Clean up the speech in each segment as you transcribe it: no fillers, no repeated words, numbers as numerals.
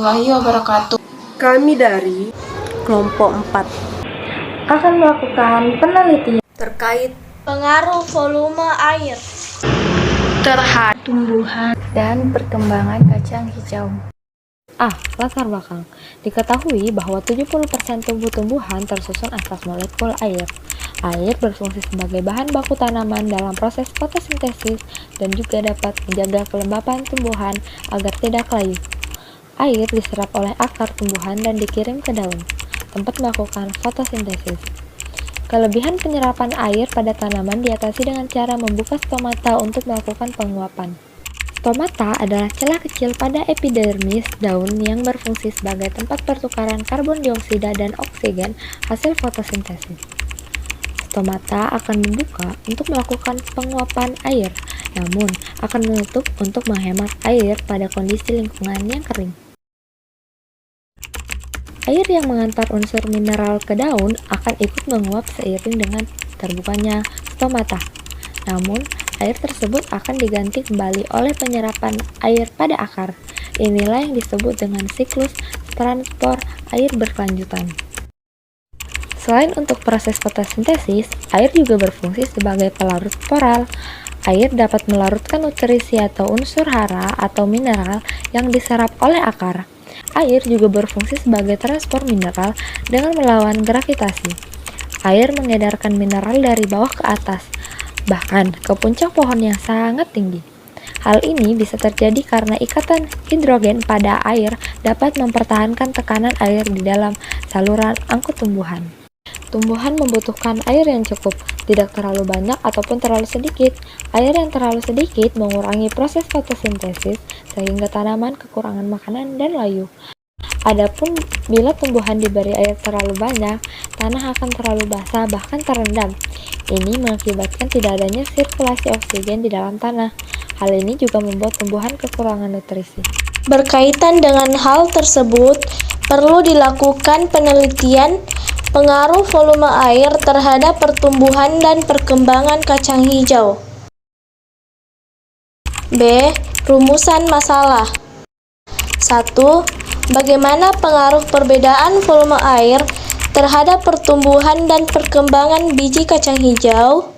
warahmatullahi wabarakatuh. Kami dari kelompok 4 akan melakukan penelitian terkait pengaruh volume air Terhadap tumbuhan dan perkembangan kacang hijau. Latar belakang. Diketahui bahwa 70% tumbuh-tumbuhan tersusun atas molekul air. Air berfungsi sebagai bahan baku tanaman dalam proses fotosintesis dan juga dapat menjaga kelembapan tumbuhan agar tidak layu. Air diserap oleh akar tumbuhan dan dikirim ke daun, tempat melakukan fotosintesis. Kelebihan penyerapan air pada tanaman diatasi dengan cara membuka stomata untuk melakukan penguapan. Stomata adalah celah kecil pada epidermis daun yang berfungsi sebagai tempat pertukaran karbon dioksida dan oksigen hasil fotosintesis. Stomata akan membuka untuk melakukan penguapan air, namun akan menutup untuk menghemat air pada kondisi lingkungan yang kering. Air yang mengantar unsur mineral ke daun akan ikut menguap seiring dengan terbukanya stomata. Namun, air tersebut akan diganti kembali oleh penyerapan air pada akar. Inilah yang disebut dengan siklus transport air berkelanjutan. Selain untuk proses fotosintesis, air juga berfungsi sebagai pelarut sporal. Air dapat melarutkan nutrisi atau unsur hara atau mineral yang diserap oleh akar. Air juga berfungsi sebagai transport mineral dengan melawan gravitasi. Air mengedarkan mineral dari bawah ke atas, bahkan ke puncak pohon yang sangat tinggi. Hal ini bisa terjadi karena ikatan hidrogen pada air dapat mempertahankan tekanan air di dalam saluran angkut tumbuhan. Tumbuhan membutuhkan air yang cukup, tidak terlalu banyak ataupun terlalu sedikit. Air yang terlalu sedikit mengurangi proses fotosintesis sehingga tanaman kekurangan makanan dan layu. Adapun bila tumbuhan diberi air terlalu banyak, tanah akan terlalu basah bahkan terendam. Ini mengakibatkan tidak adanya sirkulasi oksigen di dalam tanah. Hal ini juga membuat tumbuhan kekurangan nutrisi. Berkaitan dengan hal tersebut, perlu dilakukan penelitian pengaruh volume air terhadap pertumbuhan dan perkembangan kacang hijau. B. Rumusan masalah. 1. Bagaimana pengaruh perbedaan volume air terhadap pertumbuhan dan perkembangan biji kacang hijau?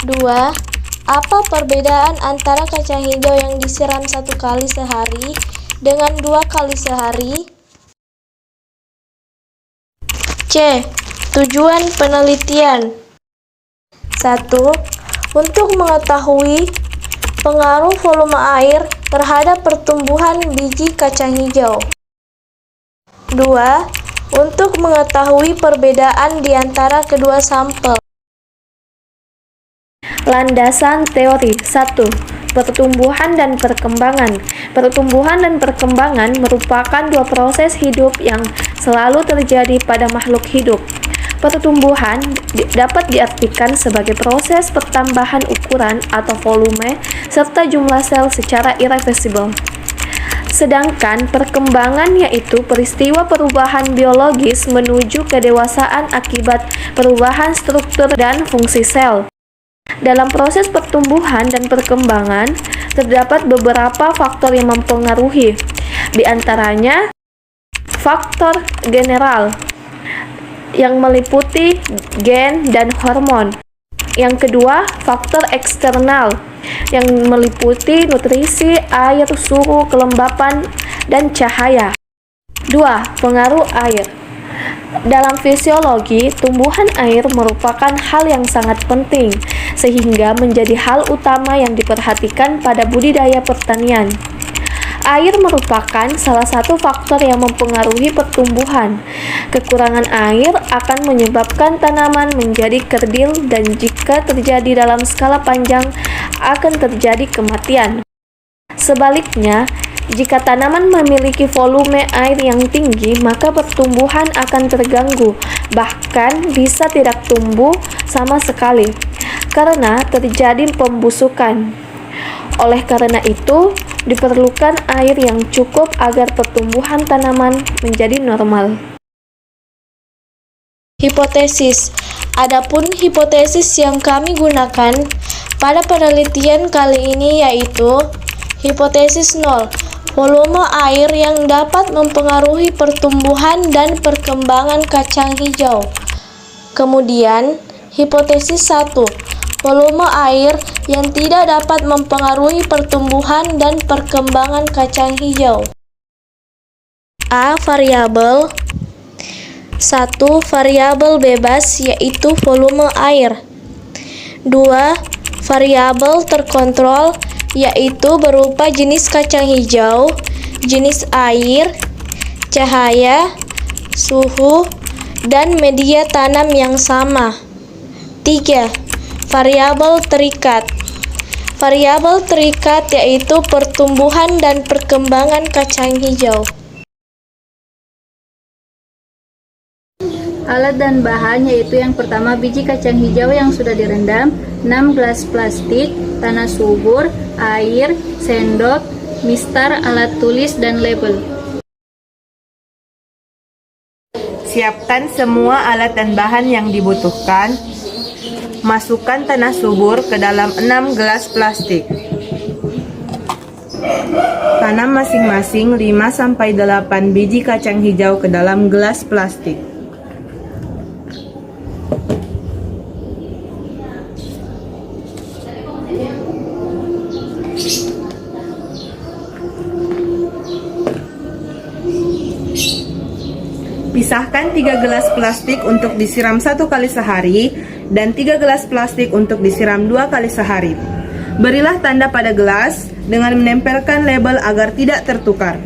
2. Apa perbedaan antara kacang hijau yang disiram 1 kali sehari dengan 2 kali sehari? C. Tujuan penelitian. 1. Untuk mengetahui pengaruh volume air terhadap pertumbuhan biji kacang hijau. 2. Untuk mengetahui perbedaan di antara kedua sampel. Landasan teori. 1. Pertumbuhan dan perkembangan. Pertumbuhan dan perkembangan merupakan dua proses hidup yang selalu terjadi pada makhluk hidup. Pertumbuhan dapat diartikan sebagai proses pertambahan ukuran atau volume serta jumlah sel secara irreversibel. Sedangkan perkembangan yaitu peristiwa perubahan biologis menuju kedewasaan akibat perubahan struktur dan fungsi sel. Dalam proses pertumbuhan dan perkembangan, terdapat beberapa faktor yang mempengaruhi, di antaranya faktor general yang meliputi gen dan hormon. Yang kedua, faktor eksternal yang meliputi nutrisi, air, suhu, kelembapan, dan cahaya. 2. Pengaruh air. Dalam fisiologi, tumbuhan air merupakan hal yang sangat penting, sehingga menjadi hal utama yang diperhatikan pada budidaya pertanian. Air merupakan salah satu faktor yang mempengaruhi pertumbuhan. Kekurangan air akan menyebabkan tanaman menjadi kerdil dan jika terjadi dalam skala panjang akan terjadi kematian. Sebaliknya, jika tanaman memiliki volume air yang tinggi, maka pertumbuhan akan terganggu, bahkan bisa tidak tumbuh sama sekali, karena terjadi pembusukan. Oleh karena itu, diperlukan air yang cukup agar pertumbuhan tanaman menjadi normal. Hipotesis. Adapun hipotesis yang kami gunakan pada penelitian kali ini yaitu hipotesis 0. volume air yang dapat mempengaruhi pertumbuhan dan perkembangan kacang hijau. Kemudian, hipotesis 1. Volume air yang tidak dapat mempengaruhi pertumbuhan dan perkembangan kacang hijau. A. Variabel 1. Variabel bebas yaitu volume air. 2. Variabel terkontrol yaitu berupa jenis kacang hijau, jenis air, cahaya, suhu, dan media tanam yang sama. 3. Variabel terikat. Variabel terikat yaitu pertumbuhan dan perkembangan kacang hijau. Alat dan bahan yaitu yang pertama biji kacang hijau yang sudah direndam, 6 gelas plastik, tanah subur, air, sendok, mistar, alat tulis, dan label. Siapkan semua alat dan bahan yang dibutuhkan. Masukkan tanah subur ke dalam 6 gelas plastik. Tanam masing-masing 5-8 biji kacang hijau ke dalam gelas plastik. Pisahkan 3 gelas plastik untuk disiram 1 kali sehari dan 3 gelas plastik untuk disiram 2 kali sehari. Berilah tanda pada gelas dengan menempelkan label agar tidak tertukar.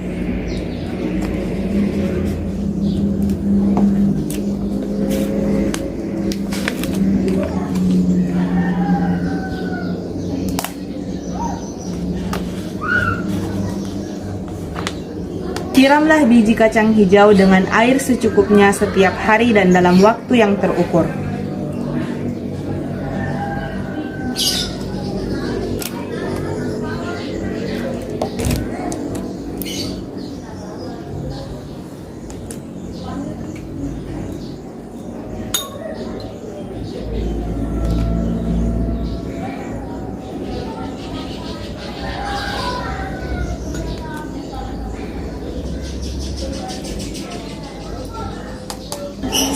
Siramlah biji kacang hijau dengan air secukupnya setiap hari dan dalam waktu yang terukur.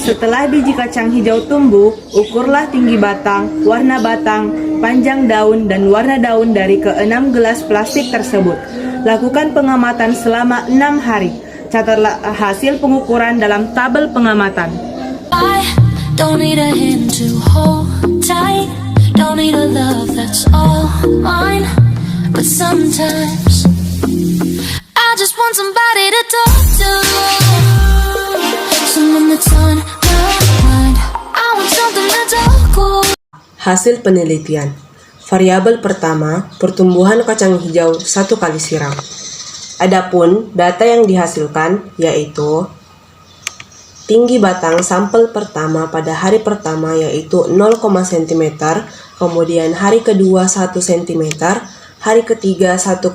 Setelah biji kacang hijau tumbuh, ukurlah tinggi batang, warna batang, panjang daun, dan warna daun dari ke-6 gelas plastik tersebut. Lakukan pengamatan selama 6 hari. Catatlah hasil pengukuran dalam tabel pengamatan. I don't need a hand to hold tight, don't need a love that's all mine, but sometimes I just want somebody to talk to, someone that's on my mind. I want something that's all cool. Hasil penelitian. Variabel pertama, pertumbuhan kacang hijau 1 kali siram. Adapun data yang dihasilkan yaitu tinggi batang sampel pertama pada hari pertama yaitu 0, cm, kemudian hari kedua 1 cm, hari ketiga 1,5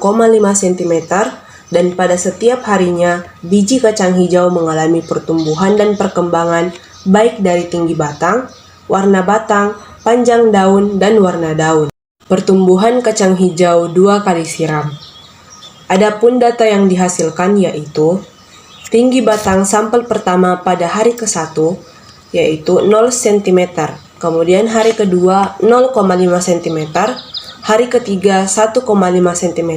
cm, dan pada setiap harinya biji kacang hijau mengalami pertumbuhan dan perkembangan baik dari tinggi batang, warna batang, panjang daun, dan warna daun. Pertumbuhan kacang hijau 2 kali siram. Adapun data yang dihasilkan yaitu tinggi batang sampel pertama pada hari ke-1 yaitu 0 cm, kemudian hari kedua 0,5 cm, hari ketiga 1,5 cm,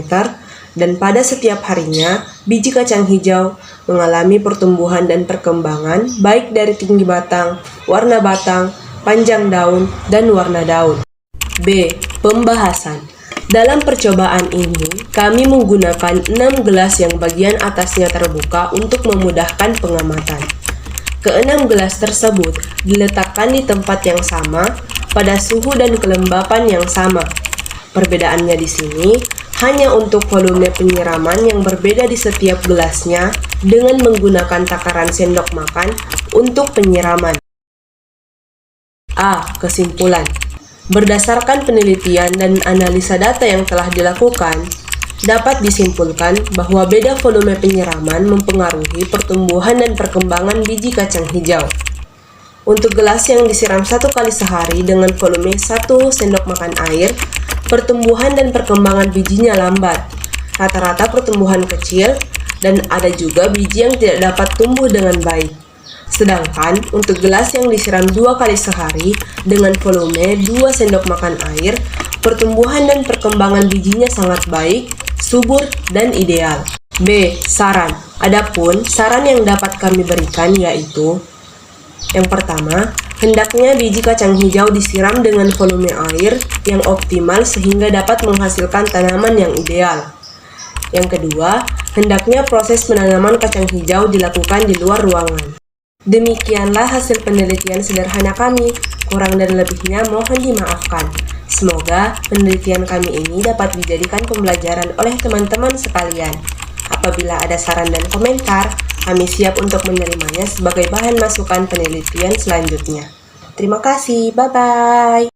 dan pada setiap harinya biji kacang hijau mengalami pertumbuhan dan perkembangan baik dari tinggi batang, warna batang, panjang daun, dan warna daun. B. Pembahasan. Dalam percobaan ini, kami menggunakan 6 gelas yang bagian atasnya terbuka untuk memudahkan pengamatan. Ke-6 gelas tersebut diletakkan di tempat yang sama, pada suhu dan kelembapan yang sama. Perbedaannya di sini hanya untuk volume penyiraman yang berbeda di setiap gelasnya dengan menggunakan takaran sendok makan untuk penyiraman. A. Kesimpulan. Berdasarkan penelitian dan analisa data yang telah dilakukan, dapat disimpulkan bahwa beda volume penyiraman mempengaruhi pertumbuhan dan perkembangan biji kacang hijau. Untuk gelas yang disiram 1 kali sehari dengan volume 1 sendok makan air, pertumbuhan dan perkembangan bijinya lambat. rata-rata pertumbuhan kecil, dan ada juga biji yang tidak dapat tumbuh dengan baik. Sedangkan untuk gelas yang disiram 2 kali sehari dengan volume 2 sendok makan air, pertumbuhan dan perkembangan bijinya sangat baik, subur, dan ideal. B. Saran. Adapun saran yang dapat kami berikan yaitu: yang pertama, hendaknya biji kacang hijau disiram dengan volume air yang optimal sehingga dapat menghasilkan tanaman yang ideal. Yang kedua, hendaknya proses penanaman kacang hijau dilakukan di luar ruangan. Demikianlah hasil penelitian sederhana kami, kurang dan lebihnya mohon dimaafkan. Semoga penelitian kami ini dapat dijadikan pembelajaran oleh teman-teman sekalian. Apabila ada saran dan komentar, kami siap untuk menerimanya sebagai bahan masukan penelitian selanjutnya. Terima kasih, bye-bye.